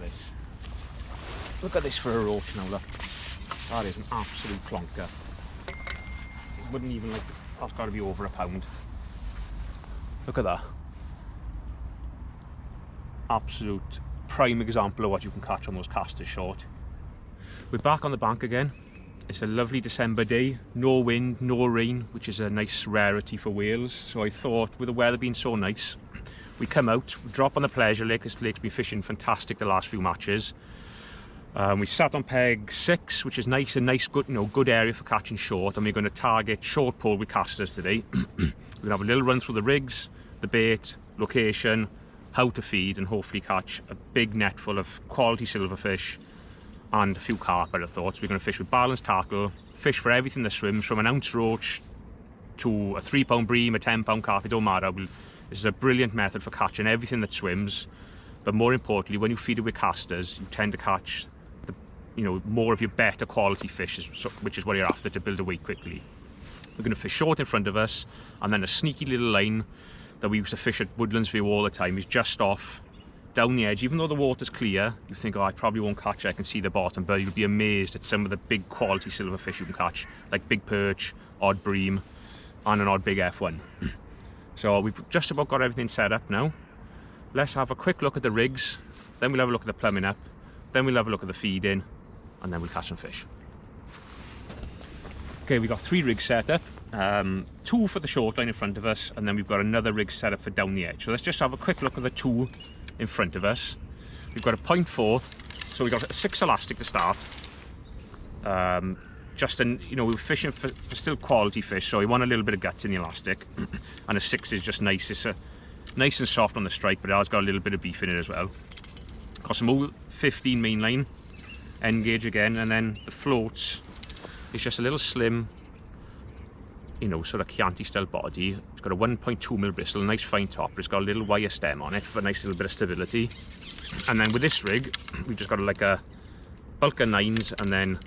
this. Look at this for a roach now, look. That is an absolute plonker. It wouldn't even like, that's got to be over £1. Look at that. Absolute prime example of what you can catch on those casters short. We're back on the bank again. It's a lovely December day, no wind, no rain, which is a nice rarity for Wales. So I thought, with the weather being so nice, we come out, we drop on the Pleasure Lake. This lake's been fishing fantastic the last few matches. We sat on peg 6, which is nice, a nice, good, good area for catching short. And we're going to target short pole with casters today. We're going to have a little run through the rigs, the bait, location, how to feed, and hopefully catch a big net full of quality silverfish and a few carp, I thought. So we're going to fish with balanced tackle, fish for everything that swims, from an ounce roach to a 3-pound bream, a 10-pound carp, it don't matter. This is a brilliant method for catching everything that swims. But more importantly, when you feed it with casters, you tend to catch more of your better quality fish, which is what you're after to build a weight quickly. We're going to fish short in front of us, and then a sneaky little line that we used to fish at Woodlands View all the time is just off down the edge. Even though the water's clear, you think, oh, I probably won't catch it, I can see the bottom, but you'll be amazed at some of the big quality silverfish you can catch, like big perch, odd bream, and an odd big F1. So we've just about got everything set up now. Let's have a quick look at the rigs, then we'll have a look at the plumbing up, then we'll have a look at the feeding, and then we'll catch some fish. Okay, we've got 3 rigs set up, 2 for the short line in front of us, and then we've got another rig set up for down the edge. So let's just have a quick look at the 2 in front of us. We've got a 0.4, so we've got a 6 elastic to start. We're fishing for still quality fish, so we want a little bit of guts in the elastic. And a 6 is just nice. It's nice and soft on the strike, but it has got a little bit of beef in it as well. Got some old 15 mainline, end gauge again, and then the floats is just a little slim, sort of Chianti style body. It's got a 1.2mm bristle, a nice fine top, but it's got a little wire stem on it for a nice little bit of stability. And then with this rig, we've just got like a bulk of 9s, and then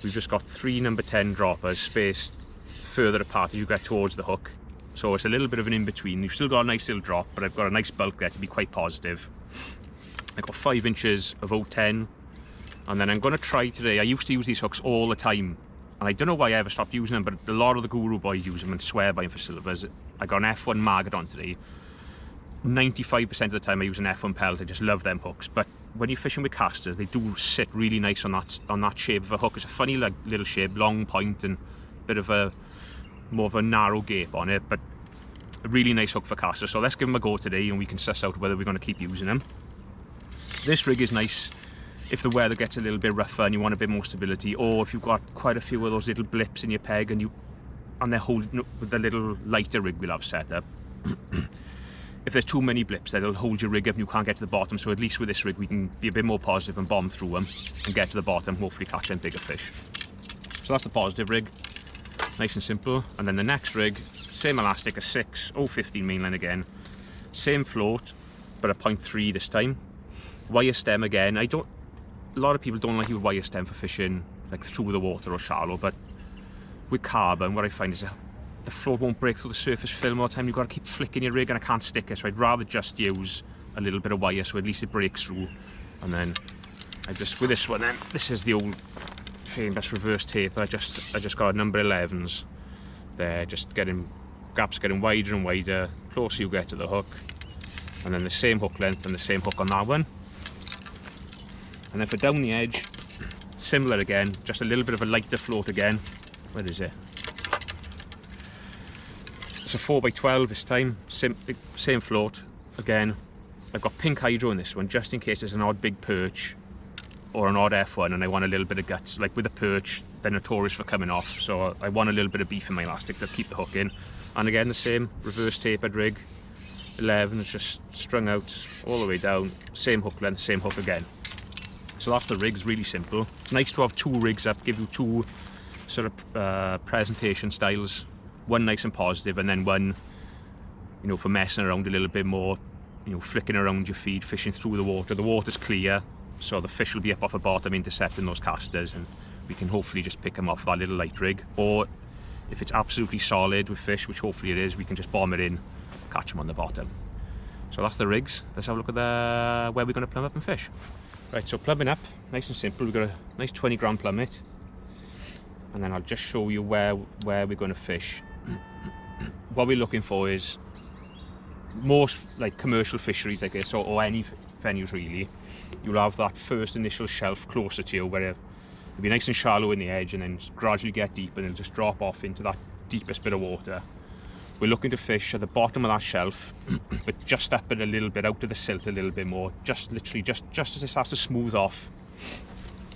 we've just got 3 number 10 droppers spaced further apart as you get towards the hook. So it's a little bit of an in-between. You've still got a nice little drop, but I've got a nice bulk there to be quite positive. I've got 5 inches of 0.10, and then I'm going to try today. I used to use these hooks all the time, and I don't know why I ever stopped using them, but a lot of the Guru boys use them and swear by them for silvers. I got an F1 Magadon today. 95% of the time I use an F1 pellet. I just love them hooks. But when you're fishing with casters, they do sit really nice on that shape of a hook. It's a funny little shape, long point and bit of more of a narrow gape on it, but a really nice hook for casters. So let's give them a go today, and we can suss out whether we're going to keep using them. This rig is nice if the weather gets a little bit rougher and you want a bit more stability, or if you've got quite a few of those little blips in your peg and they're holding with the little lighter rig we'll have set up. If there's too many blips, they'll hold your rig up and you can't get to the bottom. So at least with this rig, we can be a bit more positive and bomb through them and get to the bottom, hopefully catch them bigger fish. So that's the positive rig, nice and simple. And then the next rig, same elastic, a 6, 0.15 mainline again, same float, but a 0.3 this time. Wire stem again. A lot of people don't like use wire stem for fishing like through the water or shallow, but with carbon, what I find is the float won't break through the surface film all the time. You've got to keep flicking your rig, and I can't stick it, so I'd rather just use a little bit of wire so at least it breaks through. And then with this one, then this is the old famous reverse taper. I just got a number 11s there, just gaps getting wider and wider closer you get to the hook, and then the same hook length and the same hook on that one. And then for down the edge, similar again, just a little bit of a lighter float again. Where is it? It's a 4x12 this time, same float again. I've got pink hydro in this one, just in case there's an odd big perch or an odd F1 and I want a little bit of guts. Like with the perch, they're notorious for coming off, so I want a little bit of beef in my elastic to keep the hook in. And again, the same reverse tapered rig, 11 is just strung out all the way down, same hook length, same hook again. So that's the rigs, really simple. Nice to have 2 rigs up, give you 2 sort of presentation styles. One nice and positive, and then one, for messing around a little bit more, flicking around your feed, fishing through the water. The water's clear, so the fish will be up off the bottom intercepting those casters, and we can hopefully just pick them off that little light rig. Or if it's absolutely solid with fish, which hopefully it is, we can just bomb it in, catch them on the bottom. So that's the rigs. Let's have a look at where we're going to plumb up and fish. Right, so plumbing up, nice and simple. We've got a nice 20 gram plummet, and then I'll just show you where we're going to fish. What we're looking for is most like commercial fisheries like this, or any venues really, you'll have that first initial shelf closer to you where it'll be nice and shallow in the edge and then gradually get deep and it'll just drop off into that deepest bit of water. We're looking to fish at the bottom of that shelf, but just up it a little bit, out of the silt a little bit more, just literally just as it starts to smooth off.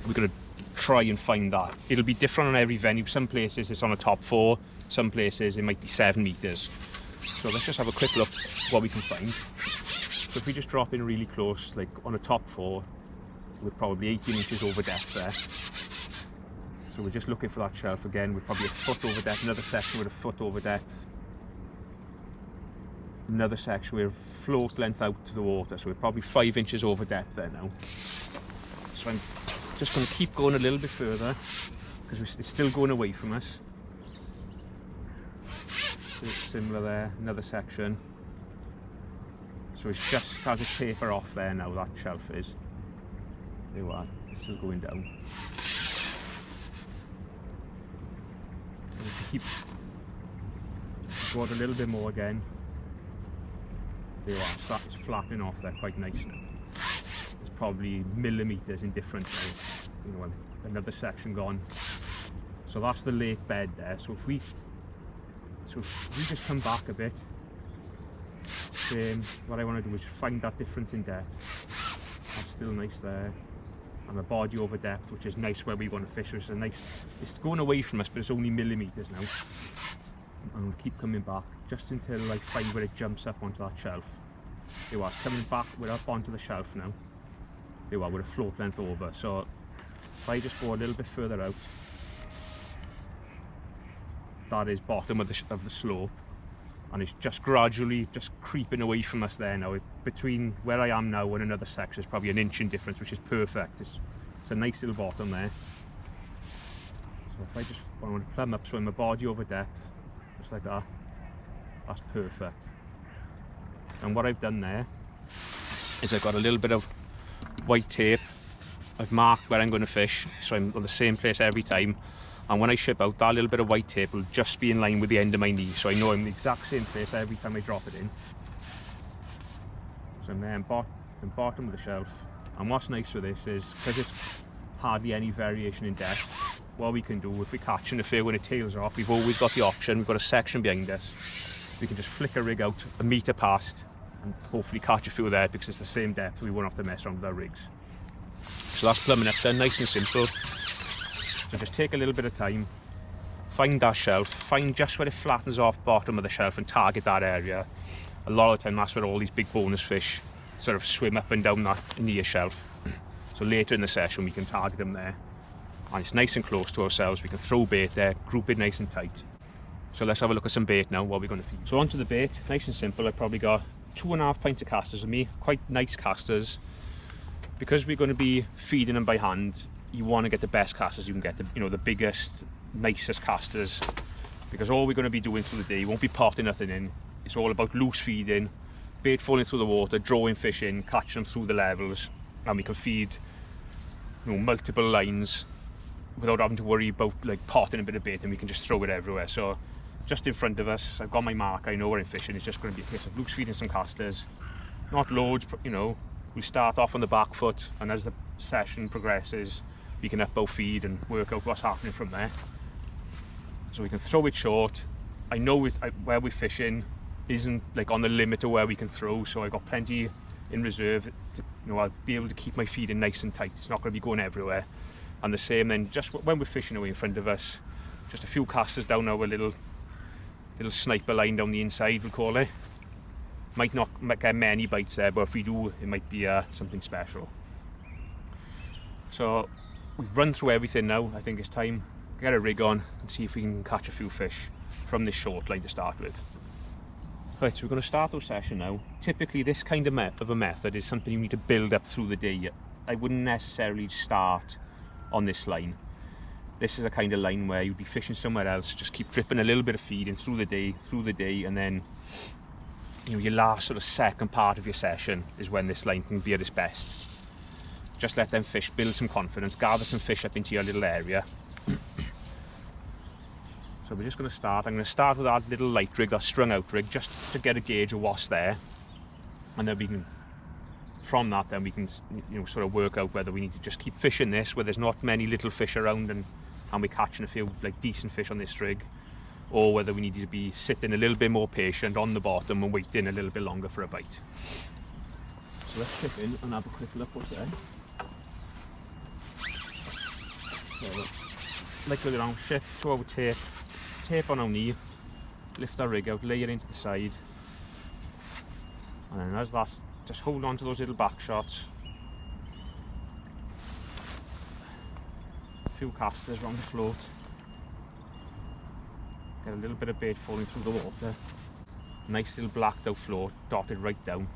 We're going to try and find that. It'll be different on every venue. Some places it's on a top 4, some places it might be 7 meters. So let's just have a quick look what we can find. So if we just drop in really close, like on a top 4, we're probably 18 inches over depth there. So we're just looking for that shelf again. We're probably a foot over depth, another section with a foot over depth. Another section we're float length out to the water, so we're probably 5 inches over depth there now. So I'm just going to keep going a little bit further because it's still going away from us. So it's similar there, another section. So it's just as a taper off there now, that shelf is. There you are, it's still going down. And if you keep going a little bit more again. There you are, starts flattening off there quite nicely. It's probably millimeters in difference now. You know, another section gone. So that's the lake bed there. So if we just come back a bit, what I want to do is find that difference in depth. That's still nice there. And the body over depth, which is nice where we want to fish. It's a nice. It's going away from us, but it's only millimeters now. And we'll keep coming back just until I find where it jumps up onto that shelf. There you are, coming back, we're up onto the shelf now. There you are, with a float length over. So if I just go a little bit further out, that is bottom of the slope, and it's just gradually just creeping away from us there now. Between where I am now and another section is probably an inch in difference, which is perfect. It's a nice little bottom there. So if I want to plumb up, swim my body over depth, just like that, that's perfect. And what I've done there is I've got a little bit of white tape. I've marked where I'm going to fish, so I'm on the same place every time. And when I ship out, that little bit of white tape will just be in line with the end of my knee, so I know I'm in the exact same place every time I drop it in. So I'm there in bottom of the shelf. And what's nice with this is, because it's hardly any variation in depth, what we can do if we're catching a fair when it tails off, we've always got the option, we've got a section behind us. We can just flick a rig out a metre past and hopefully catch a few there because it's the same depth, we won't have to mess around with our rigs. So that's plumbing up there, nice and simple. So just take a little bit of time, find that shelf, find just where it flattens off bottom of the shelf and target that area. A lot of the time that's where all these big bonus fish sort of swim up and down that near shelf. So later in the session we can target them there. And it's nice and close to ourselves, we can throw bait there, group it nice and tight. So let's have a look at some bait now, what we're going to feed. So onto the bait, nice and simple. I've probably got 2.5 pints of casters with me, quite nice casters. Because we're going to be feeding them by hand, you want to get the best casters you can get, the biggest, nicest casters. Because all we're going to be doing through the day, you won't be potting nothing in. It's all about loose feeding, bait falling through the water, drawing fish in, catching them through the levels, and we can feed multiple lines without having to worry about like potting a bit of bait, and we can just throw it everywhere. So just in front of us, I've got my mark, I know where I'm fishing. It's just going to be a case of loose feeding some casters, not loads, but we start off on the back foot, and as the session progresses we can up our feed and work out what's happening from there. So we can throw it short. I know where we're fishing isn't like on the limit of where we can throw, so I've got plenty in reserve to, I'll be able to keep my feeding nice and tight. It's not going to be going everywhere. And the same then, just when we're fishing away in front of us, just a few casters down our little sniper line down the inside, we'll call it. Might not get many bites there, but if we do, it might be something special. So we've run through everything now. I think it's time to get a rig on and see if we can catch a few fish from this short line to start with. Right, so we're going to start our session now. Typically this kind of a method is something you need to build up through the day. I wouldn't necessarily start on this line. This is a kind of line where you'd be fishing somewhere else, just keep dripping a little bit of feed in through the day, and then your last sort of second part of your session is when this line can be at its best. just let them fish, build some confidence, gather some fish up into your little area. So we're just going to start. I'm going to start with that little light rig, that strung out rig, just to get a gauge of what's there, and then we can, from that, then we can, you know, sort of work out whether we need to just keep fishing this where there's not many little fish around and we're catching a few like decent fish on this rig, or whether we need to be sitting a little bit more patient on the bottom and waiting a little bit longer for a bite. So let's chip in and have a quick look what's there. So, like look around, shift to our tape on our knee, lift our rig out, lay it into the side, and then as that's, just hold on to those little back shots. A few casters around the float. Get a little bit of bait falling through the water. Nice little blacked out float, dotted right down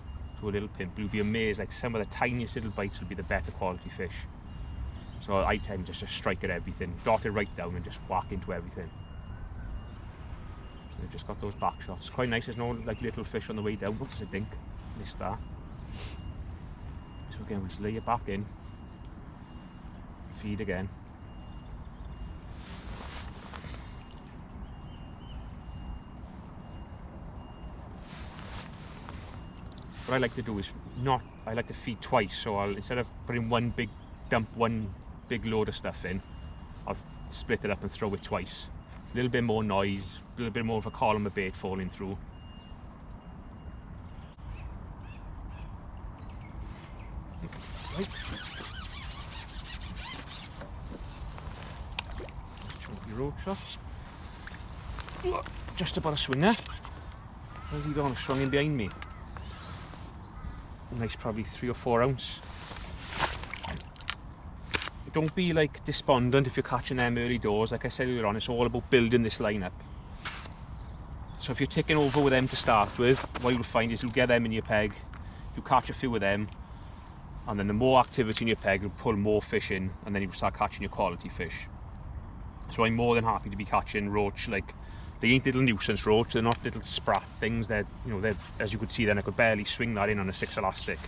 to a little pimple. You'll be amazed, like some of the tiniest little bites will be the better quality fish. So I tend just to strike at everything, dot it right down and just whack into everything. So they've just got those back shots. It's quite nice, there's no like little fish on the way down. Oops, I think, missed that. So again, we'll just lay it back in, feed again. What I like to do is I like to feed twice, so I'll, instead of putting one big load of stuff in, I'll split it up and throw it twice. A little bit more noise, a little bit more of a column of bait falling through. Right. Chunky roach shot. Just about a swinger. How's he gone? Swung in behind me. Nice, probably 3 or 4 ounce. Don't be like despondent if you're catching them early doors. Like I said earlier on, it's all about building this line up. So if you're taking over with them to start with, what you'll find is you'll get them in your peg, you'll catch a few of them, and then the more activity in your peg, you'll pull more fish in, and then you'll start catching your quality fish. So I'm more than happy to be catching roach. Like, they ain't little nuisance roach, they're not little sprat things. They're, you know, they're, as you could see then, I could barely swing that in on a 6 elastic.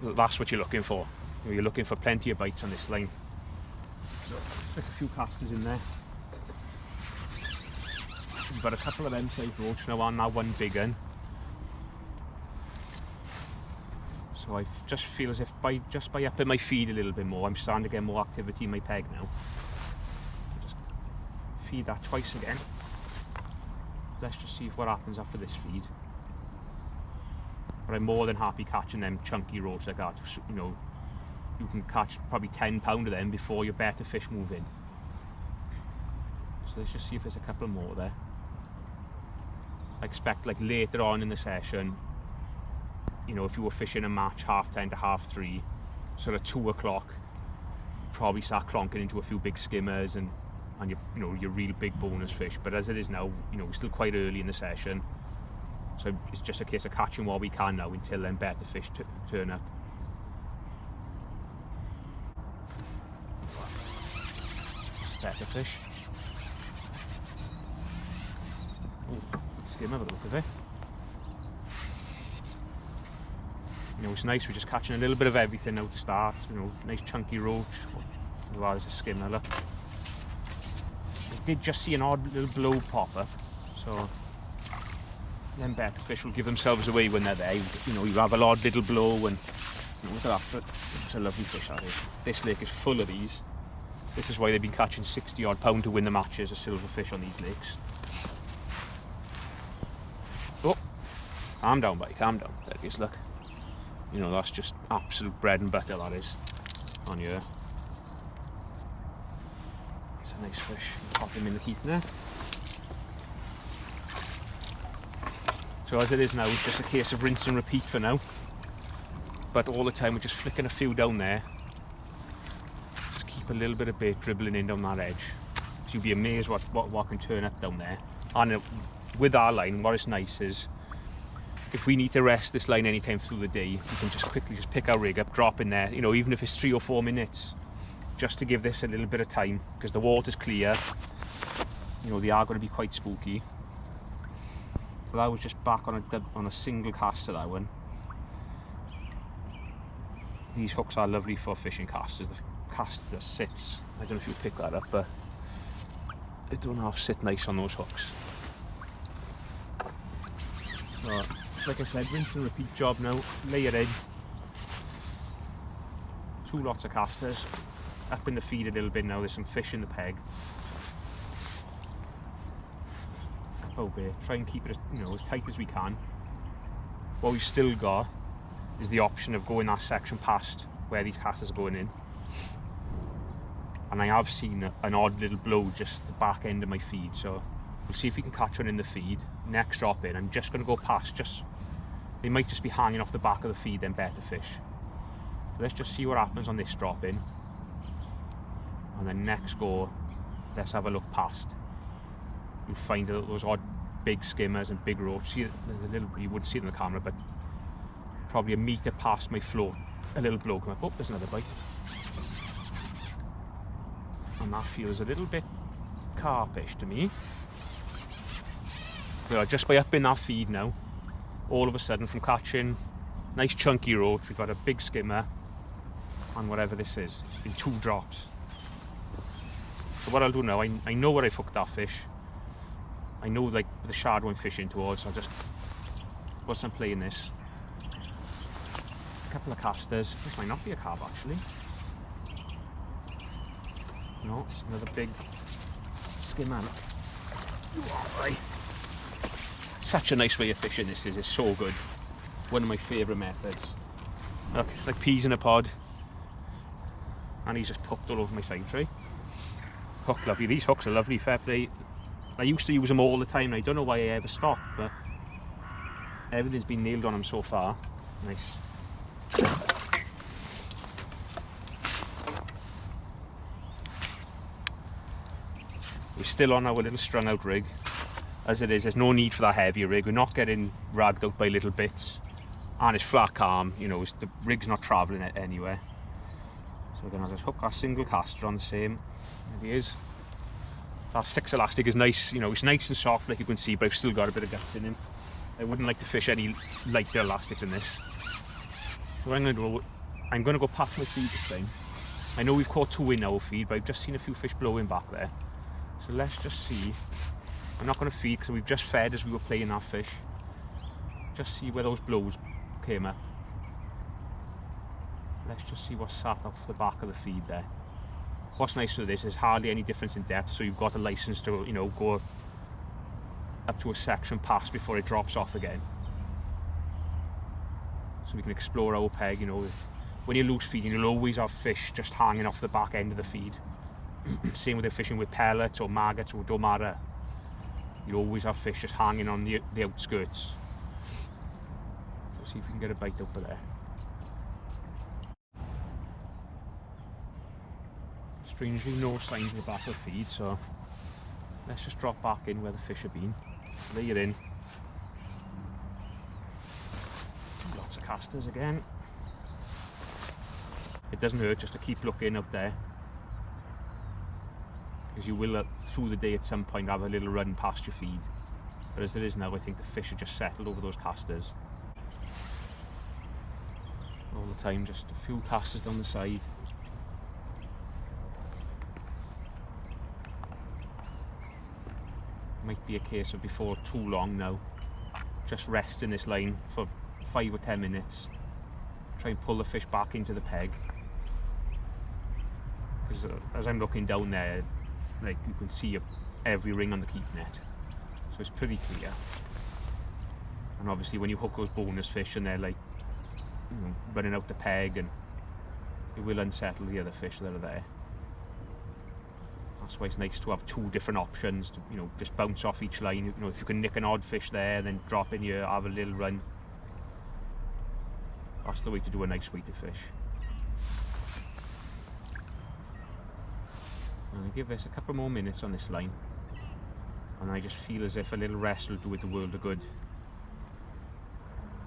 That's what you're looking for. You know, you're looking for plenty of bites on this line. So stick a few casters in there. We've got a couple of them size roach now on that one big one. So I just feel as if just by upping my feed a little bit more, I'm starting to get more activity in my peg now. Just feed that twice again. Let's just see what happens after this feed. But I'm more than happy catching them chunky roach like that. You know, you can catch probably 10 pound of them before your better fish move in. So let's just see if there's a couple more there. I expect like later on in the session, you know, if you were fishing a match 2:30 to 3:30, sort of 2 o'clock, probably start clonking into a few big skimmers and your real big bonus fish. But as it is now, you know, we're still quite early in the session, so it's just a case of catching what we can now until then better fish turn up. Better fish. Oh, skimmer by the look of it. You know, it's nice, we're just catching a little bit of everything now to start. You know, nice chunky roach, as well as a skimmer, look. I did just see an odd little blow pop up, so them better fish will give themselves away when they're there. You know, you have an odd little blow and, you know, look at that, it's a lovely fish that is. This lake is full of these. This is why they've been catching 60 odd pound to win the matches of silverfish on these lakes. Oh, calm down, buddy, calm down. There it is, look. You know, that's just absolute bread and butter, that is, on here. It's a nice fish. Pop him in the heat net. So as it is now, it's just a case of rinse and repeat for now. But all the time we're just flicking a few down there. Just keep a little bit of bait dribbling in down that edge. So you'll be amazed what can turn up down there. And with our line, what is nice is, if we need to rest this line anytime through the day, we can just quickly just pick our rig up, drop in there, you know, even if it's 3 or 4 minutes, just to give this a little bit of time, because the water's clear. You know, they are going to be quite spooky. So that was just back on a single cast to that one. these hooks are lovely for fishing casters. The caster sits, I don't know if you pick that up, but it don't half sit nice on those hooks. So, like I said, rinse and repeat job now. Lay it in. 2 lots of casters. Up in the feed a little bit now. There's some fish in the peg. About there. Try and keep it as tight as we can. What we've still got is the option of going that section past where these casters are going in. And I have seen an odd little blow just the back end of my feed, so we'll see if we can catch one in the feed. Next drop in, I'm just going to go past, they might just be hanging off the back of the feed, then better fish. So let's just see what happens on this drop in. And then next go, let's have a look past. You'll find those odd big skimmers and big roach. See, there's a little, you wouldn't see it in the camera, but probably a metre past my float, a little blow come up. Oh, there's another bite. And that feels a little bit carpish to me. So just by upping that feed now, all of a sudden from catching nice chunky roach, we've got a big skimmer and whatever this is in 2 drops. So what I'll do now, I know where I've hooked that fish. I know like the shadow I'm fishing towards, so I'll just, whilst I'm playing this, a couple of casters. This might not be a carp actually. No, it's another big skimmer. Right. Such a nice way of fishing this is, it's so good. One of my favourite methods. Look, like peas in a pod. And he's just popped all over my side tray. Hook lovely, these hooks are lovely, fair play. I used to use them all the time, and I don't know why I ever stopped, but everything's been nailed on them so far. Nice. We're still on our little strung out rig. As it is, there's no need for that heavier rig. We're not getting ragged out by little bits. And it's flat calm, the rig's not travelling anywhere. So we're going to just hook our single caster on the same. There he is. That 6 elastic is nice, it's nice and soft like you can see, but I've still got a bit of guts in him. I wouldn't like to fish any lighter elastics in this. So what I'm going to do, I'm going to go past my feed this time. I know we've caught 2 in our feed, but I've just seen a few fish blowing back there. So let's just see. I'm not going to feed because we've just fed as we were playing that fish. Just see where those blows came up. Let's just see what's sat off the back of the feed there. What's nice with this is hardly any difference in depth, so you've got a license to, go up to a section past before it drops off again. So we can explore our peg, when you're loose feeding, you'll always have fish just hanging off the back end of the feed. Same with fishing with pellets or maggots or domara. You'll always have fish just hanging on the outskirts. So see if we can get a bite over there. Strangely, no signs of the back of the feed, so let's just drop back in where the fish have been. Lay it in. Lots of casters again. It doesn't hurt just to keep looking up there, because you will through the day at some point have a little run past your feed. But as it is now, I think the fish are just settled over those casters. All the time, just a few casters down the side. Might be a case of before too long now, just rest in this line for 5 or 10 minutes, try and pull the fish back into the peg, because as I'm looking down there, like you can see every ring on the keep net, so it's pretty clear. And obviously when you hook those bonus fish and they're like running out the peg, and it will unsettle the other fish that are there. That's why it's nice to have 2 different options to, just bounce off each line. If you can nick an odd fish there, then drop in here, have a little run. That's the way to do a nice weighted fish. I'm going to give this a couple more minutes on this line, and I just feel as if a little rest will do it the world of good.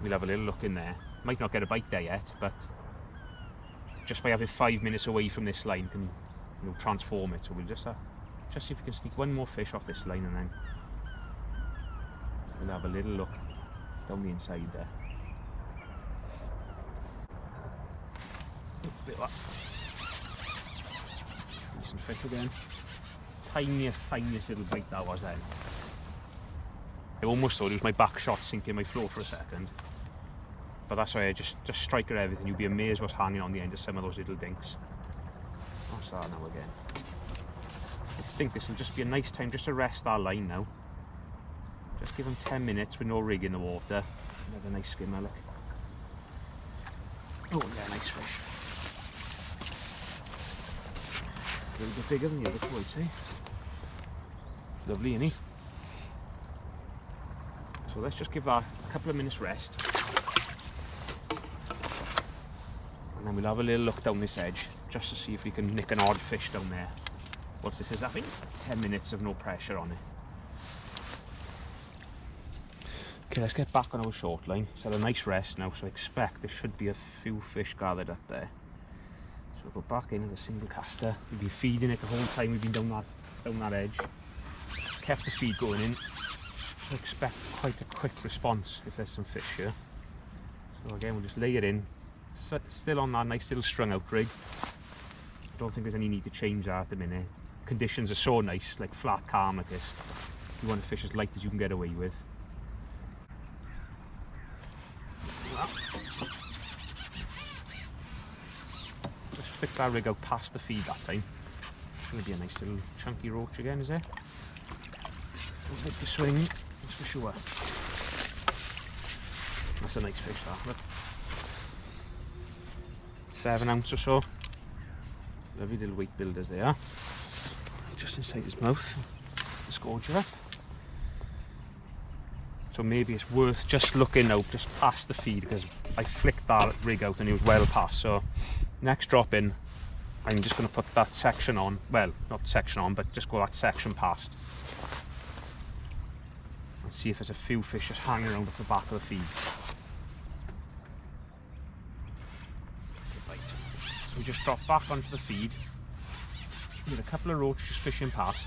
We'll have a little look in there. Might not get a bite there yet, but just by having 5 minutes away from this line can transform it. So we'll just see if we can sneak one more fish off this line, and then we'll have a little look down the inside there. Bit of that. Decent fish again. Tiniest little bite that was then. I almost thought it was my back shot sinking my float for a second. But that's why I just strike at everything. You'll be amazed what's hanging on the end of some of those little dinks. What's that now again? I think this will just be a nice time just to rest that line now. Just give them 10 minutes with no rig in the water. Another nice skimmer, look. Oh yeah, nice fish. A little bit bigger than the other two, I'd say. Lovely, isn't he? So let's just give that a couple of minutes rest. And then we'll have a little look down this edge, just to see if we can nick an odd fish down there. What's this is having? 10 minutes of no pressure on it. Okay, let's get back on our short line. It's had a nice rest now, so I expect there should be a few fish gathered up there. So we'll go back in with a single caster. We've been feeding it the whole time we've been down that edge. Kept the feed going in. So I expect quite a quick response if there's some fish here. So again, we'll just lay it in. Still on that nice little strung out rig. I don't think there's any need to change that at the minute. Conditions are so nice, like flat calm like this. You want the fish as light as you can get away with. Just flick that rig out past the feed that time. It's going to be a nice little chunky roach again, is there? Don't make the swing, that's for sure. That's a nice fish that, look. 7 ounce or so. Lovely little weight builders they are. Just inside his mouth. Let's gorge her up. So maybe it's worth just looking out just past the feed, because I flicked that rig out and it was well past. So next drop in, I'm just going to put that section on. Well, not section on, but just go that section past. And see if there's a few fish just hanging around at the back of the feed. So we just drop back onto the feed with a couple of roaches fishing past,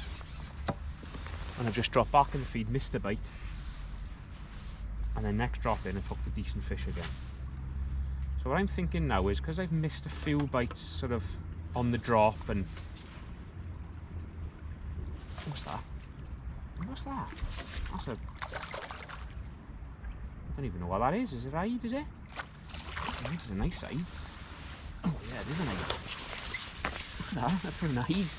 and I've just dropped back in the feed, missed a bite, and then next drop in and hooked a decent fish again. So what I'm thinking now is, because I've missed a few bites sort of on the drop, and what's that? What's that? That's a, I don't even know what that is. Is it hide, is it? It's a nice hide. Oh yeah, it is an hide. Look at that, that's an hide.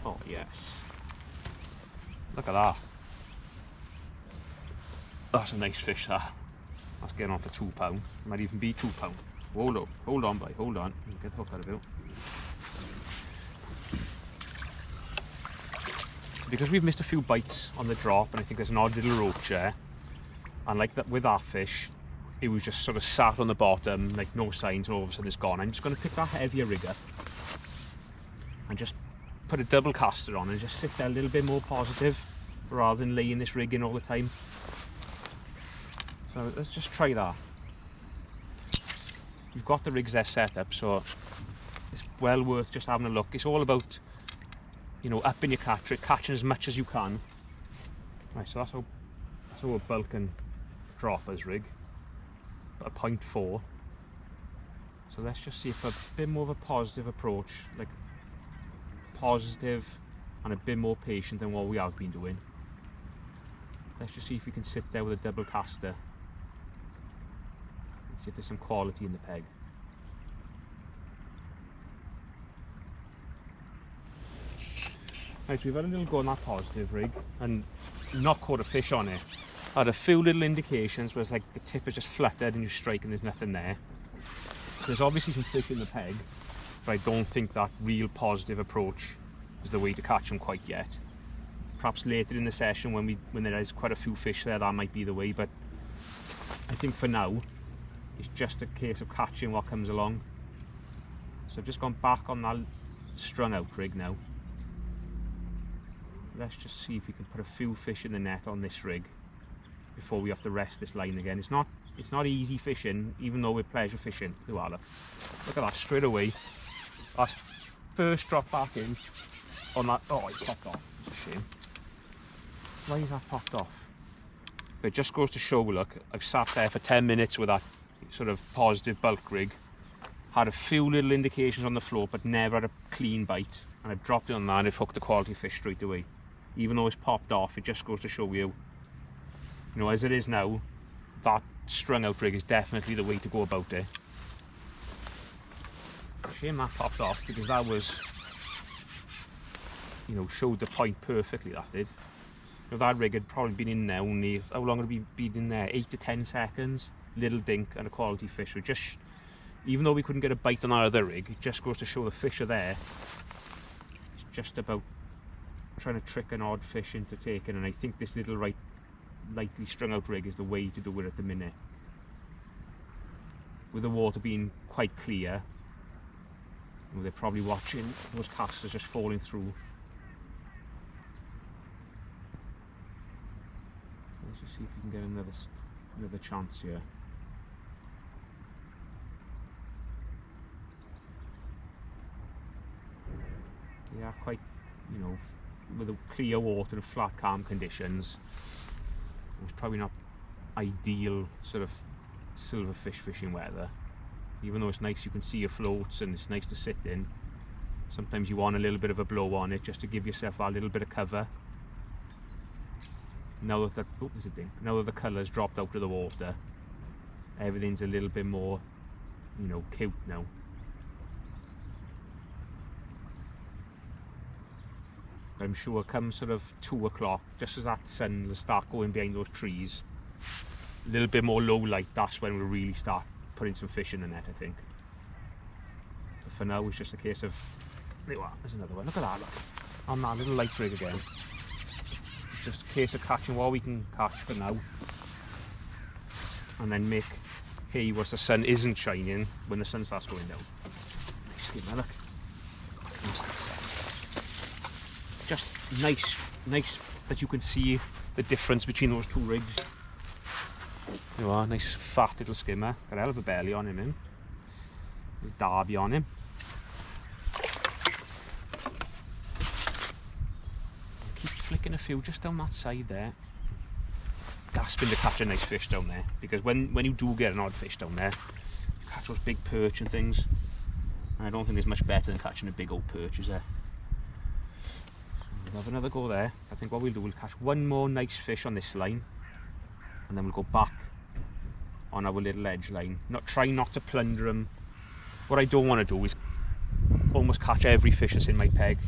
Oh yes. Look at that. That's a nice fish that. That's getting on for £2. Might even be £2. Hold on, boy, hold on. Get the hook out of it. Because we've missed a few bites on the drop, and I think there's an odd little roach there, and like that with that fish, it was just sort of sat on the bottom, like no signs, and all of a sudden it's gone. I'm just going to pick that heavier rig up and just put a double caster on and just sit there a little bit more positive rather than laying this rig in all the time. So let's just try that. You've got the rigs there set up, so it's well worth just having a look. It's all about, you know, upping your catch rate, catching as much as you can. Right, so that's our bulk and droppers rig, a 0.4. So let's just see if a bit more of a positive approach, like positive and a bit more patient than what we have been doing. Let's just see if we can sit there with a double caster and see if there's some quality in the peg. Right, so we've had a little go on that positive rig and not caught a fish on it. I had a few little indications where it's like the tip is just fluttered and you strike and there's nothing there. There's obviously some fish in the peg, but I don't think that real positive approach is the way to catch them quite yet. Perhaps later in the session when there is quite a few fish there, that might be the way, but I think for now it's just a case of catching what comes along. So I've just gone back on that strung out rig now. Let's just see if we can put a few fish in the net on this rig before we have to rest this line again. It's not easy fishing, even though we're pleasure fishing. Look at that, straight away. That first drop back in on that. Oh, it popped off. It's a shame. Why is that popped off? But it just goes to show, look, I've sat there for 10 minutes with that sort of positive bulk rig. Had a few little indications on the float, but never had a clean bite. And I dropped it on that and it hooked a quality fish straight away. Even though it's popped off, it just goes to show you, as it is now, that strung out rig is definitely the way to go about it. Shame that popped off, because that was, showed the point perfectly, that did. That rig had probably been in there only, how long had it been in there? 8 to 10 seconds. Little dink and a quality fish. So just, even though we couldn't get a bite on our other rig, it just goes to show the fish are there. It's just about trying to trick an odd fish into taking, and I think this little lightly strung out rig is the way to do it at the minute. With the water being quite clear, they're probably watching those casters just falling through. Let's just see if we can get another chance here. They are quite, with the clear water and flat calm conditions, it's probably not ideal sort of silverfish fishing weather. Even though it's nice, you can see your floats and it's nice to sit in. Sometimes you want a little bit of a blow on it just to give yourself that little bit of cover. Now that there's a dink. Now that the colour's dropped out of the water, everything's a little bit more, cute now. I'm sure come sort of 2 o'clock, just as that sun will start going behind those trees, a little bit more low light, that's when we'll really start putting some fish in the net, I think. But for now, it's just a case of, there's another one, look at that, look, on that little light rig again. It's just a case of catching what we can catch for now, and then make hay once the sun isn't shining, when the sun starts going down. Nice skin, look. Just nice that you can see the difference between those two rigs. There you are, nice fat little skimmer. Got a hell of a belly on him, There's Derby on him. Keep flicking a few just down that side there. Gasping to catch a nice fish down there, because when you do get an odd fish down there, you catch those big perch and things. And I don't think there's much better than catching a big old perch, is there? We'll have another go there. I think what we'll do, we'll catch one more nice fish on this line, and then we'll go back on our little edge line. Try not to plunder them. What I don't want to do is almost catch every fish that's in my peg.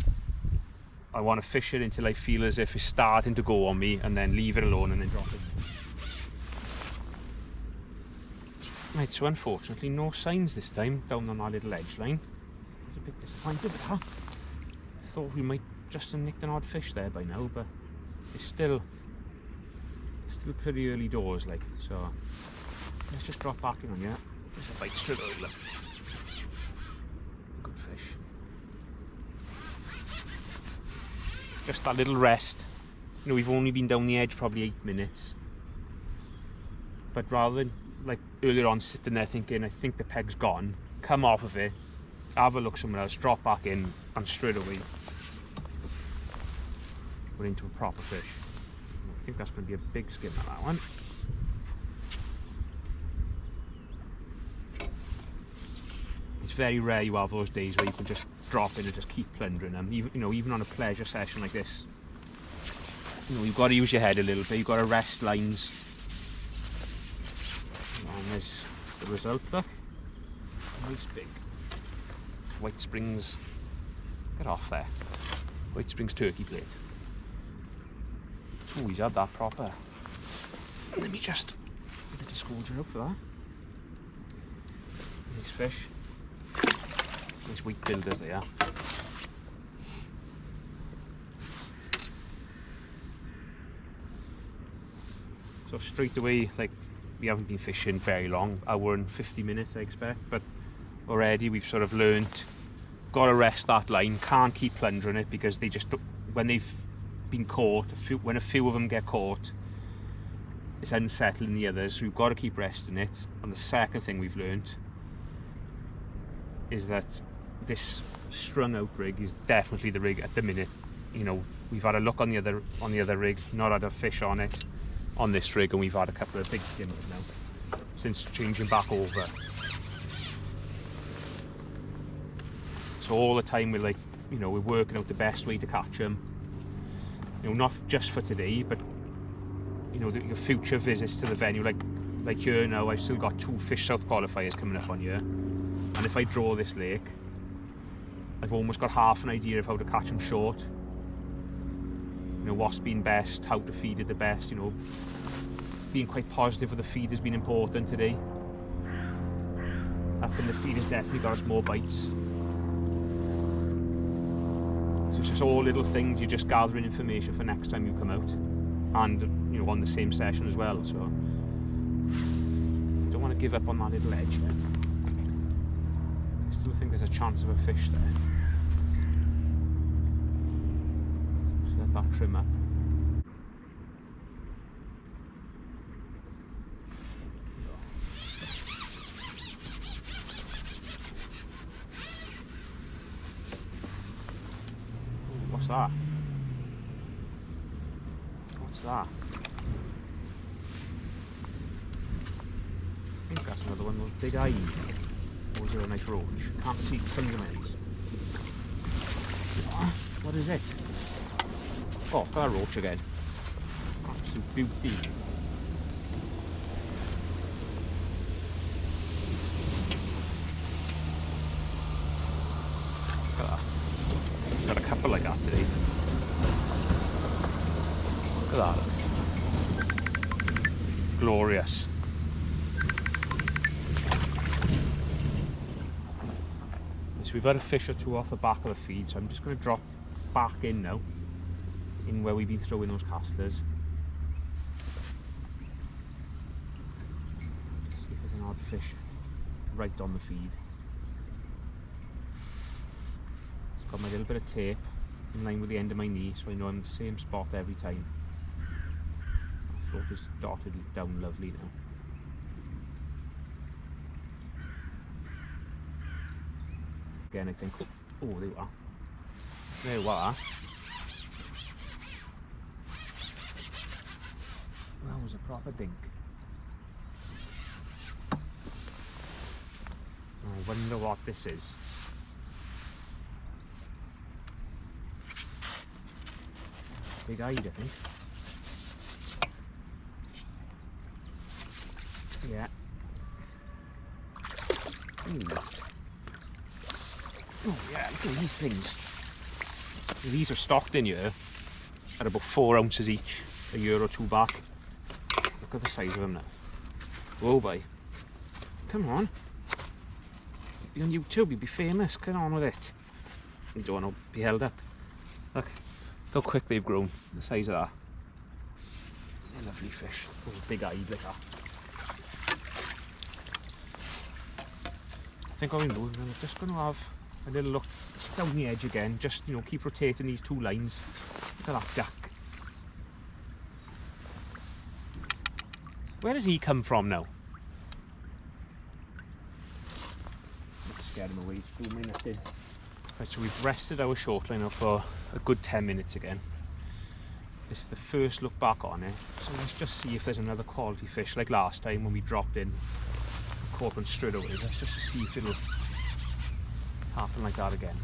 I want to fish it until I feel as if it's starting to go on me, and then leave it alone and then drop it. Right, so unfortunately no signs this time down on our little edge line. I was a bit disappointed with that. Thought we might just have nicked an odd fish there by now, but it's still pretty early doors, like, so let's just drop back in on you. There's a bite straight over. Good fish. Just that little rest. We've only been down the edge probably 8 minutes, but rather than like earlier on sitting there thinking I think the peg's gone, come off of it, have a look somewhere else, drop back in, and straight away we're into a proper fish. I think that's going to be a big skimmer, that one. It's very rare you have those days where you can just drop in and just keep plundering them. Even on a pleasure session like this, you've got to use your head a little bit. You've got to rest lines. And there's the result. Look, nice big White Springs. Get off there. White Springs turkey plate. Oh, he's had that proper. Let me just get the disgorger up for that. Nice fish. Nice weak builders they are. So straight away, like, we haven't been fishing very long, hour and 50 minutes I expect, but already we've sort of learnt, got to rest that line, can't keep plundering it, because they just, when they've been caught, when a few of them get caught, it's unsettling the others, so we've got to keep resting it. And the second thing we've learnt is that this strung out rig is definitely the rig at the minute. We've had a look on the other rig, not had a fish on it on this rig, and we've had a couple of big skimmers now. since changing back over. So all the time we're like, you know, we're working out the best way to catch them. You know, not just for today, but you know, your future visits to the venue. Like here now, I've still got 2 Fish South qualifiers coming up on here, and if I draw this lake, I've almost got half an idea of how to catch them short. You know, what's been best, how to feed it the best. You know, being quite positive with the feed has been important today. I think the feed has definitely got us more bites. So it's just all little things, you're just gathering information for next time you come out, and you know, on the same session as well. So don't want to give up on that little edge yet. I still think there's a chance of a fish there. Just let that trim up. What's that? What's that? I think that's another one of those big eyes. Or is it a nice roach? Can't see tons of these. What is it? Oh, look at that roach again. Absolute beauty. Look at that. Got a couple like that today. Look at that. Glorious. So we've had a fish or 2 off the back of the feed, so I'm just going to drop back in now, in where we've been throwing those casters. See if there's an odd fish right on the feed. Got my little bit of tape in line with the end of my knee, so I know I'm in the same spot every time. The float is dotted down lovely now. Again, I think, oh, there you are. There you are. That was a proper dink. I wonder what this is. Big eyed, I think. Yeah. Ooh. Oh yeah, look at these things. These are stocked in here at about 4 ounces each, a year or 2 back. Look at the size of them now. Whoa, boy. Come on. Be on YouTube, you'd be famous. Get on with it. You don't want to be held up. Look how quick they've grown, the size of that. They're lovely fish. Those big eyed like that. I think what I'm doing, I'm just going to have a little look down the edge again, just, you know, keep rotating these 2 lines. Look at that duck. Where does he come from now? Let's scare him away, he's booming nothing. Right, so we've rested our short line now for a good 10 minutes again. This is the first look back on it, so let's just see if there's another quality fish like last time when we dropped in, caught one straight away. Let's just see if it'll happen like that again.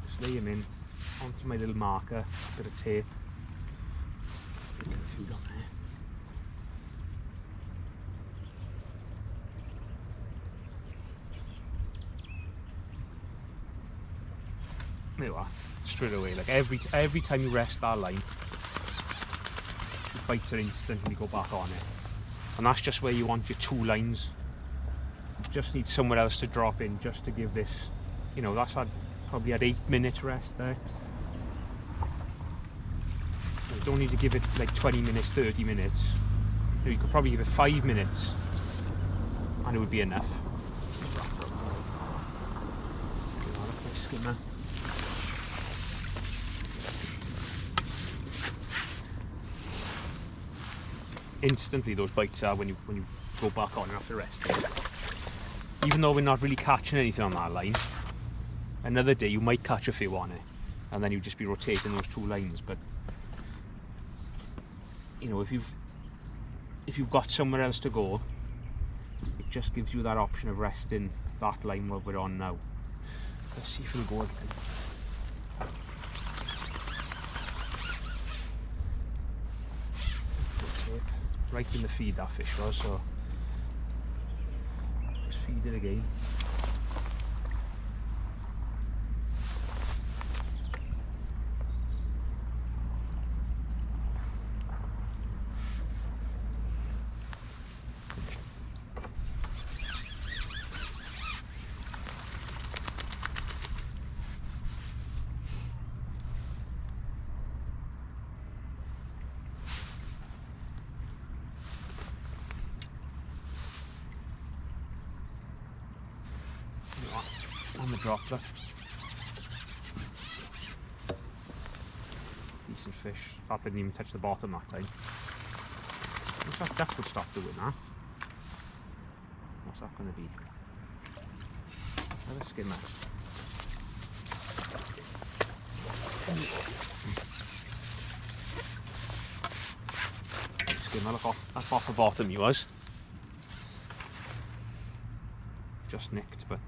Just lay him in onto my little marker, bit of tape. Get a few on there. There you are, straight away. Like every time you rest that line, the bites are instantly go back on it. And that's just where you want your 2 lines. You just need somewhere else to drop in just to give this, you know, that's probably had 8 minutes rest there. You don't need to give it like 20 minutes, 30 minutes. You could probably give it 5 minutes and it would be enough. Look, my skimmer. Instantly those bites are when you go back on after resting. Even though we're not really catching anything on that line, another day you might catch a few on it, and then you'd just be rotating those 2 lines. But you know, if you've if you've got somewhere else to go, it just gives you that option of resting that line where we're on now. Let's see if it'll go again. Right in the feed that fish was, so just feed it again. On the dropper. Decent fish. That didn't even touch the bottom that time. Looks like duck would stop doing that. What's that going to be? Another skimmer. Skimmer, look off the bottom he was. Just nicked, but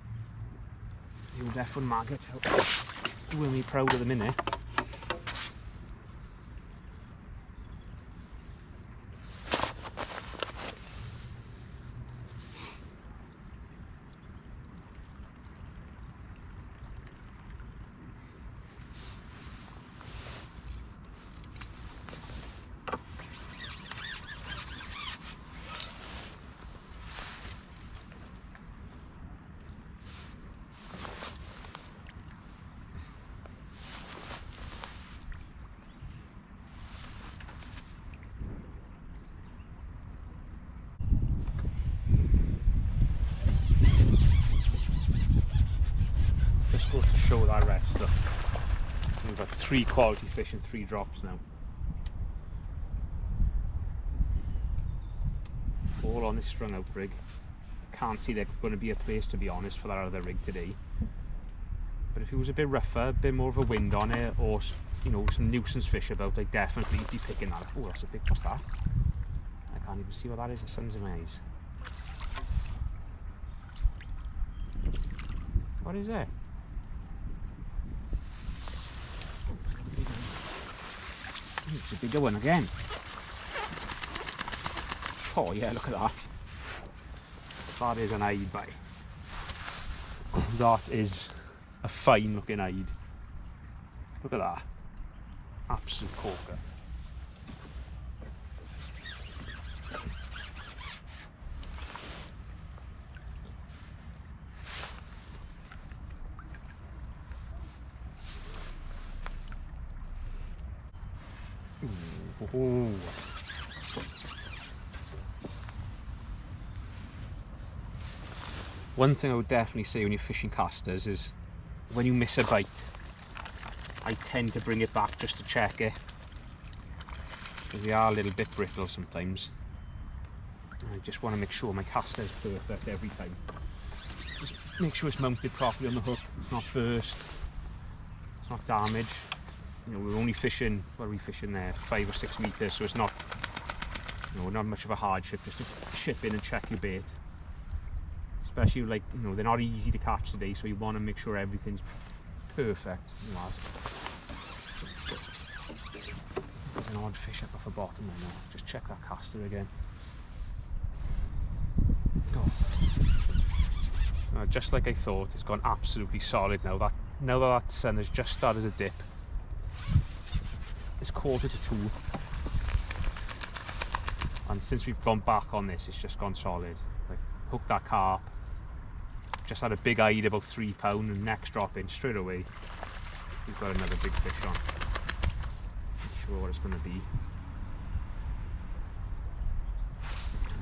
you'll definitely maggot. Doing me proud of the minute. Show that rest. Look, we've got 3 quality fish and 3 drops now. All on this strung out rig. Can't see there's going to be a place, to be honest, for that other rig today. But if it was a bit rougher, a bit more of a wind on it, or you know, some nuisance fish about, I'd definitely be picking that up. Oh, that's a big, what's that? I can't even see what that is. The sun's in my eyes. What is it? It's a bigger one again. Oh yeah, look at that. That is an eyed bite. That is a fine looking eyed. Look at that. Absolute corker. Ooh. One thing I would definitely say when you're fishing casters is when you miss a bite, I tend to bring it back just to check it, because they are a little bit brittle sometimes. I just want to make sure my caster is perfect every time. Just make sure it's mounted properly on the hook, it's not burst, it's not damaged. You know, we're only fishing, what are we fishing there, 5 or 6 meters, so it's not, you know, not much of a hardship just to chip in and check your bait. Especially, like, you know, they're not easy to catch today, so you want to make sure everything's perfect. You know, there's an odd fish up off the bottom there now. Just check that caster again. Oh. Just like I thought, it's gone absolutely solid now. Now that sun has just started to dip. It's 1:45, and since we've gone back on this, it's just gone solid. Like, hooked that carp, just had a big eyed about £3, and next drop in straight away we've got another big fish on. Not sure what it's going to be.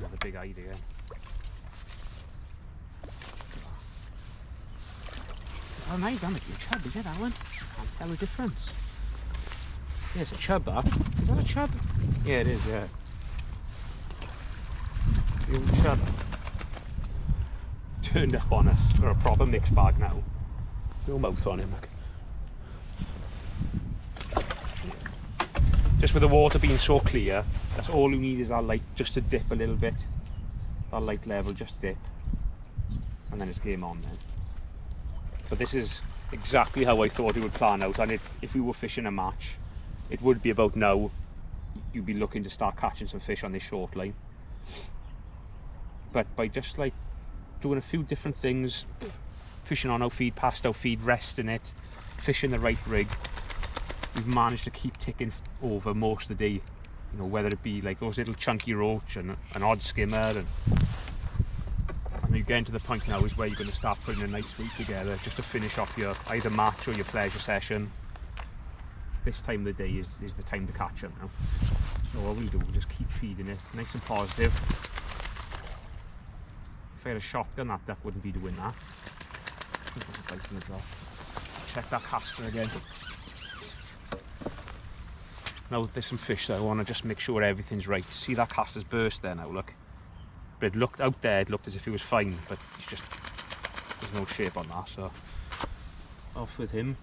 Another big eyed again. Oh no, damn it, a chub, is it that one? I can't tell the difference. Yeah, it's a chub, that. Is that a chub? Yeah, it is, yeah. The old chub. Turned up on us. We're a proper mixed bag now. No mouth on him, look. Just with the water being so clear, that's all you need is that light just to dip a little bit. That light level, just dip. And then it's game on then. But this is exactly how I thought it would plan out, and if we were fishing a match, it would be about now. You'd be looking to start catching some fish on this short line. But by just like doing a few different things, fishing on our feed, past our feed, resting it, fishing the right rig, we've managed to keep ticking over most of the day. You know, whether it be like those little chunky roach and an odd skimmer, and you're getting to the point now is where you're going to start putting a nice week together just to finish off your either match or your pleasure session. This time of the day is the time to catch them now. So what we'll do, we'll just keep feeding it, nice and positive. If I had a shotgun, that wouldn't be doing that. Check that caster again. Now there's some fish there, I want to just make sure everything's right. See that caster's burst there now, look. But it looked out there, it looked as if it was fine, but it's just, there's no shape on that, so off with him.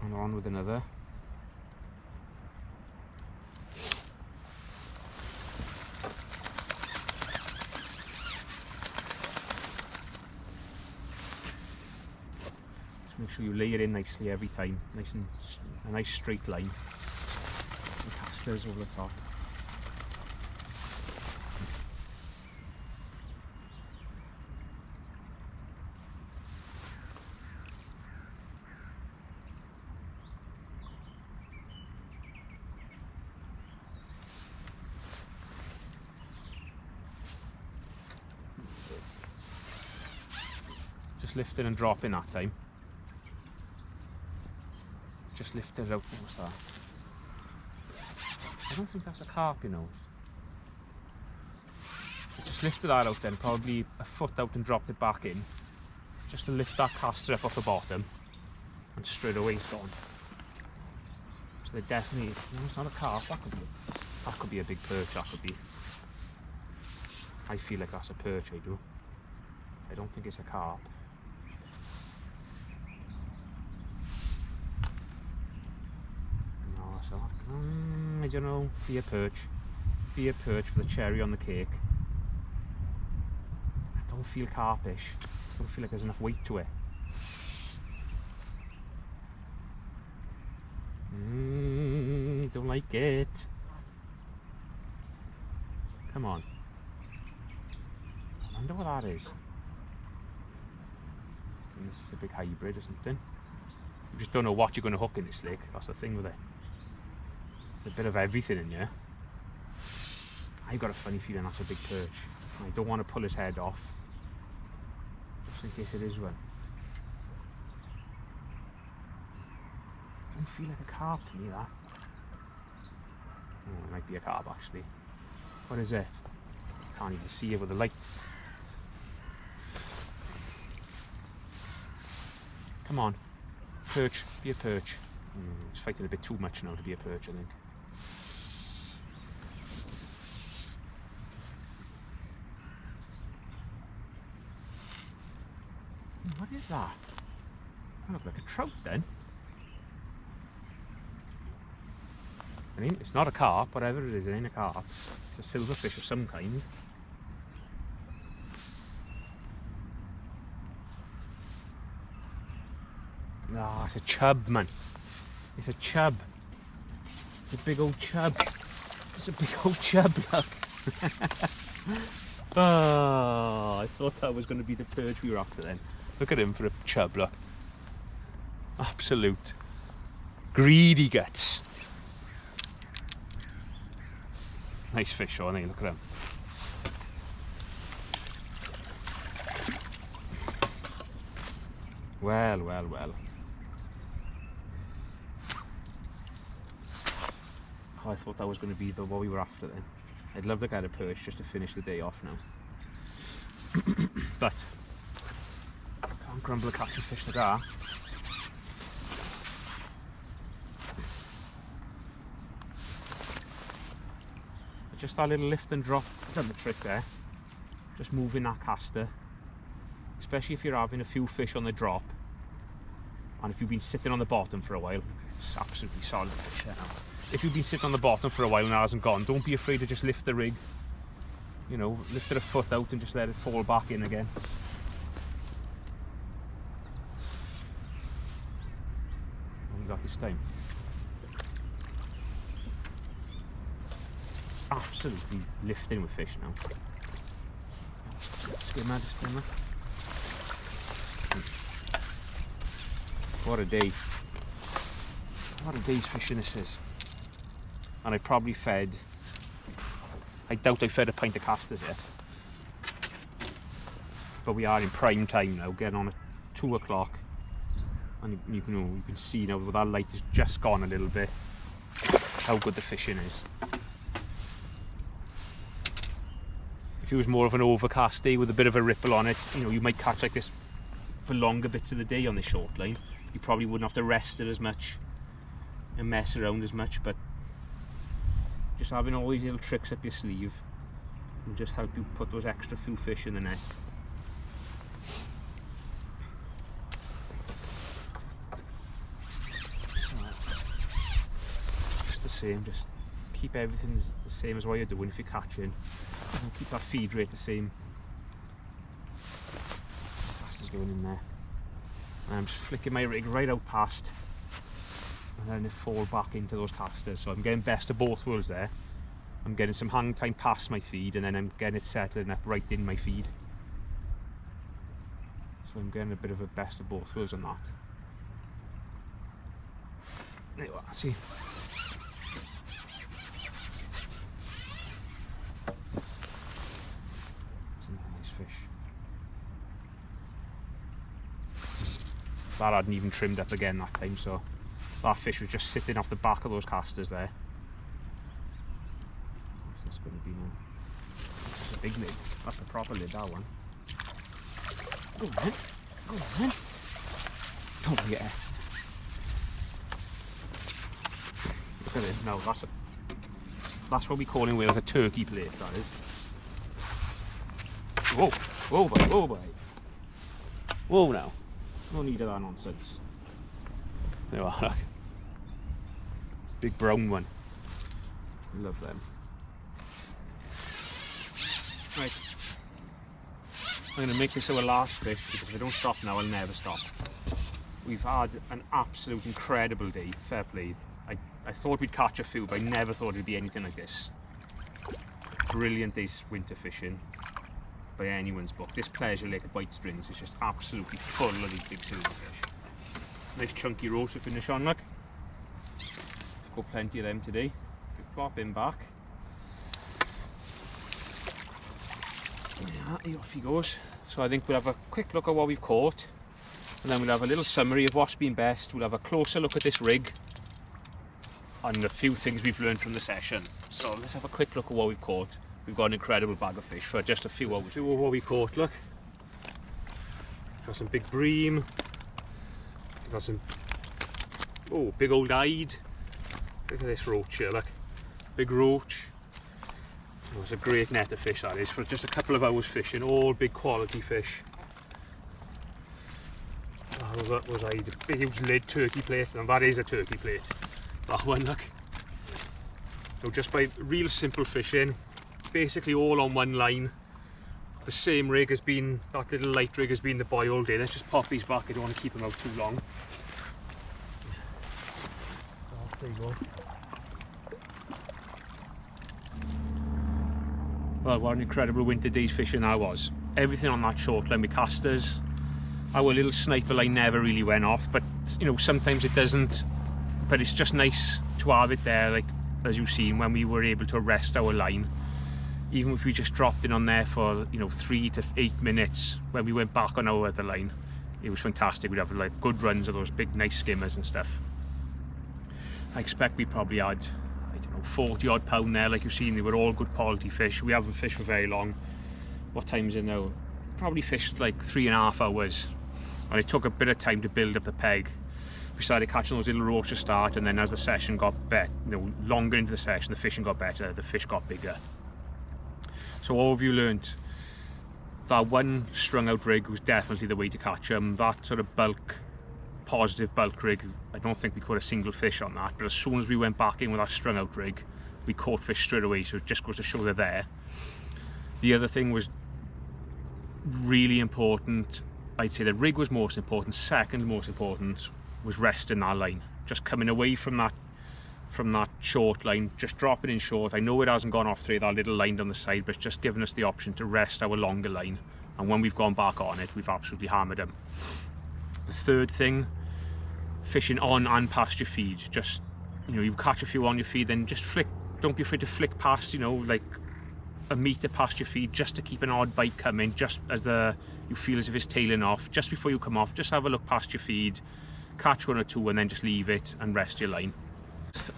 And on with another. Just make sure you lay it in nicely every time, nice and a nice straight line. Some casters over the top. Just lifting and dropping that time. Just lift it out. What's that? I don't think that's a carp, you know. Just lifted that out then, probably a foot out and dropped it back in. Just to lift that caster up off the bottom. And straight away it's gone. So they definitely, no, it's not a carp, that could be a big perch, that could be. I feel like that's a perch, I do. I don't think it's a carp. So, I don't know, be a perch with a cherry on the cake. I don't feel carpish, I don't feel like there's enough weight to it. Don't like it. Come on. I wonder what that is. And this is a big hybrid or something. You just don't know what you're going to hook in this lake, that's the thing with it. A bit of everything in here. I've got a funny feeling that's a big perch. I don't want to pull his head off, just in case it is one. Doesn't feel like a carp to me, that. Oh, it might be a carp actually. What is it? Can't even see it with the light. Come on, perch, be a perch. It's fighting a bit too much now to be a perch, I think. What is that? That looks like a trout then. I mean, it's not a carp, whatever it is, it ain't a carp. It's a silverfish of some kind. Ah, it's a chub, man. It's a chub. It's a big old chub. It's a big old chub, look. Oh, I thought that was going to be the perch we were after then. Look at him for a chub, look. Absolute greedy guts. Nice fish, aren't they? Look at him. Well, well, well. Oh, I thought that was going to be what we were after then. I'd love to get a perch just to finish the day off now. But can't grumble at catching fish like that. Just that little lift and drop done the trick there. Just moving that caster, especially if you're having a few fish on the drop And if you've been sitting on the bottom for a while, it's absolutely solid fish there now. If you've been sitting on the bottom for a while and it hasn't gone, don't be afraid to just lift the rig. You know, lift it a foot out and just let it fall back in again. What have we got this time? Absolutely lifting with fish now. Skimmer this time. What a day. What a day's fishing this is. And I probably fed, I doubt I fed a pint of casters yet. But we are in prime time now, getting on at 2 o'clock. And you can see now that light has just gone a little bit, how good the fishing is. If it was more of an overcast day with a bit of a ripple on it, you know, you might catch like this for longer bits of the day on this short line. You probably wouldn't have to rest it as much and mess around as much, but just having all these little tricks up your sleeve will just help you put those extra few fish in the net. Just the same, just keep everything the same as what you're doing if you're catching. And keep that feed rate the same. Caster's going in there. And I'm just flicking my rig right out past and then it fall back into those casters. So I'm getting best of both worlds there. I'm getting some hang time past my feed and then I'm getting it settling up right in my feed. So I'm getting a bit of a best of both worlds on that. There you are, see. That hadn't even trimmed up again that time, so that fish was just sitting off the back of those casters there. What's this going to be now? That's a big lid. That's a proper lid, that one. Go on then. Go on then. Oh yeah. Look at it. No, that's what we call in Wales a turkey plate, that is. Whoa. Whoa boy, whoa boy. Whoa now. No need of that nonsense. There you are, look. Big brown one. Love them. Right. I'm going to make this our last fish because if I don't stop now, I'll never stop. We've had an absolute incredible day. Fair play. I thought we'd catch a few, but I never thought it'd be anything like this. Brilliant day's winter fishing. By anyone's book. This Pleasure Lake at White Springs is just absolutely full of these big silverfish. Nice chunky roast to finish on, look. Got plenty of them today. Plop him back. Yeah, off he goes. So I think we'll have a quick look at what we've caught and then we'll have a little summary of what's been best. We'll have a closer look at this rig and a few things we've learned from the session. So let's have a quick look at what we've caught. We've got an incredible bag of fish for just a few hours. Few of what we caught, look. Got some big bream. Got some, oh, big old eyed. Look at this roach here, look. Big roach. Oh, it's a great net of fish that is for just a couple of hours fishing, all big quality fish. Oh, that was eyed. Big huge lid turkey plate, and that is a turkey plate. That one, look. So just by real simple fishing, basically all on one line. The same rig has been, that little light rig has been the boy all day. Let's just pop these back, I don't want to keep them out too long. Oh, there you go. Well, what an incredible winter day's fishing that was. Everything on that short line with casters. Our little sniper line never really went off, but you know, sometimes it doesn't. But it's just nice to have it there, like as you've seen, when we were able to arrest our line. Even if we just dropped in on there for, you know, 3 to 8 minutes when we went back on our other line, it was fantastic. We'd have like good runs of those big nice skimmers and stuff. I expect we probably had, I don't know, 40 odd pound there. Like you've seen, they were all good quality fish. We haven't fished for very long. What time is it now? Probably fished like 3.5 hours, and it took a bit of time to build up the peg. We started catching those little roach to start, and then as the session got better, you know, longer into the session, the fishing got better, the fish got bigger. So all of you learnt that one strung out rig was definitely the way to catch them. That sort of bulk positive bulk rig. I don't think we caught a single fish on that, but as soon as we went back in with our strung out rig, we caught fish straight away, so it just goes to show they're there. The other thing was really important, I'd say the rig was most important. Second most important was resting that line, just coming away from that short line, just dropping in short. I know it hasn't gone off through that little line down the side, but it's just given us the option to rest our longer line, and when we've gone back on it, we've absolutely hammered them. The third thing, fishing on and past your feed. Just, you know, you catch a few on your feed, then just flick, don't be afraid to flick past, you know, like a metre past your feed, just to keep an odd bite coming, just as you feel as if it's tailing off. Just before you come off, just have a look past your feed, catch one or two, and then just leave it and rest your line.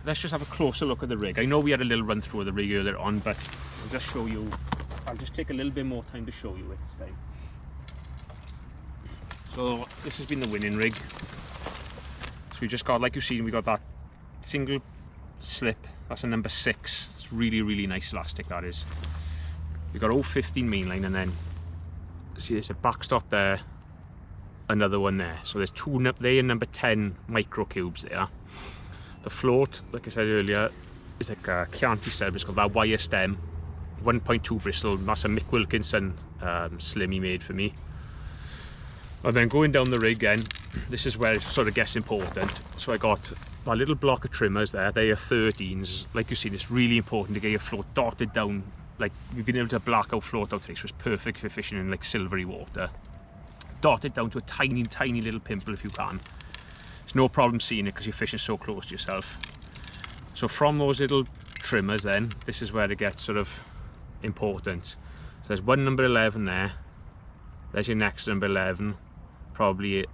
Let's just have a closer look at the rig. I know we had a little run through of the rig earlier on, but I'll just show you. I'll just take a little bit more time to show you it this time. So this has been the winning rig. So we just got, like you've seen, we got that single slip. That's a number 6. It's really, really nice elastic, that is. We got 015 mainline, and then see there's a backstop there, another one there. So there's two there, number 10 micro cubes there. The float, like I said earlier, is like a Chianti stem. It's got that wire stem, 1.2 bristle. That's a Mick Wilkinson slim he made for me. And then going down the rig again, this is where it sort of gets important. So I got that little block of trimmers there. They are 13s. Like you've seen, it's really important to get your float dotted down. Like we've been able to black out float out today, so it's perfect for fishing in like silvery water. Dot it down to a tiny, tiny little pimple if you can. It's no problem seeing it because you're fishing so close to yourself. So from those little trimmers then, this is where it gets sort of important. So there's one number 11 there. There's your next number 11, probably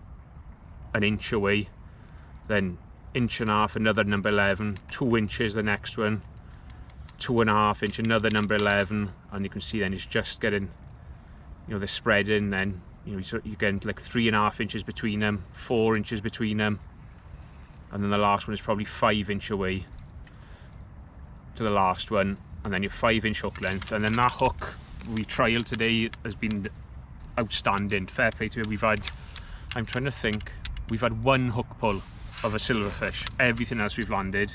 an inch away. Then inch and a half, another number 11, 2 inches the next one, 2.5 inch, another number 11, and you can see then it's just getting, you know, they're spreading then. You know, you're getting like 3.5 inches between them, 4 inches between them, and then the last one is probably 5 inch away to the last one, and then your 5-inch hook length. And then that hook we trialed today has been outstanding. Fair play to it. We've had, I'm trying to think, we've had 1 hook pull of a silverfish. Everything else we've landed,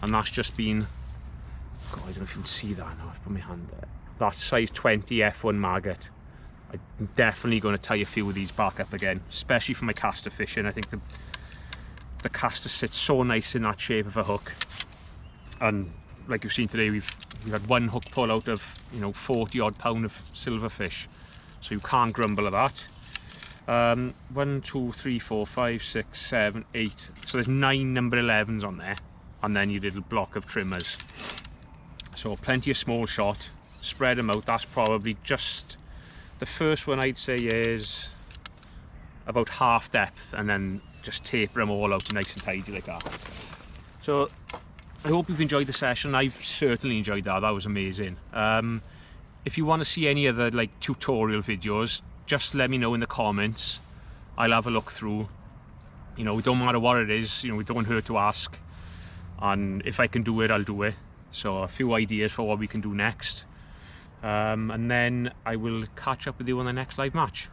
and that's just been, God, I don't know if you can see that now. I've put my hand there. That size 20 F1 maggot. I'm definitely going to tie a few of these back up again, especially for my caster fishing. I think the caster sits so nice in that shape of a hook, and like you've seen today, we've had 1 hook pull out of, you know, 40 odd pound of silverfish, so you can't grumble at that. 1, 2, 3, 4, 5, 6, 7, 8. So there's 9 number 11s on there, and then your little block of trimmers. So plenty of small shot. Spread them out. That's probably just the first one, I'd say, is about half depth, and then just taper them all out nice and tidy like that. So I hope you've enjoyed the session. I've certainly enjoyed that. That was amazing. If you want to see any other like tutorial videos, just let me know in the comments. I'll have a look through. You know, it don't matter what it is, you know, it don't hurt to ask, and if I can do it, I'll do it. So a few ideas for what we can do next. And then I will catch up with you on the next live match.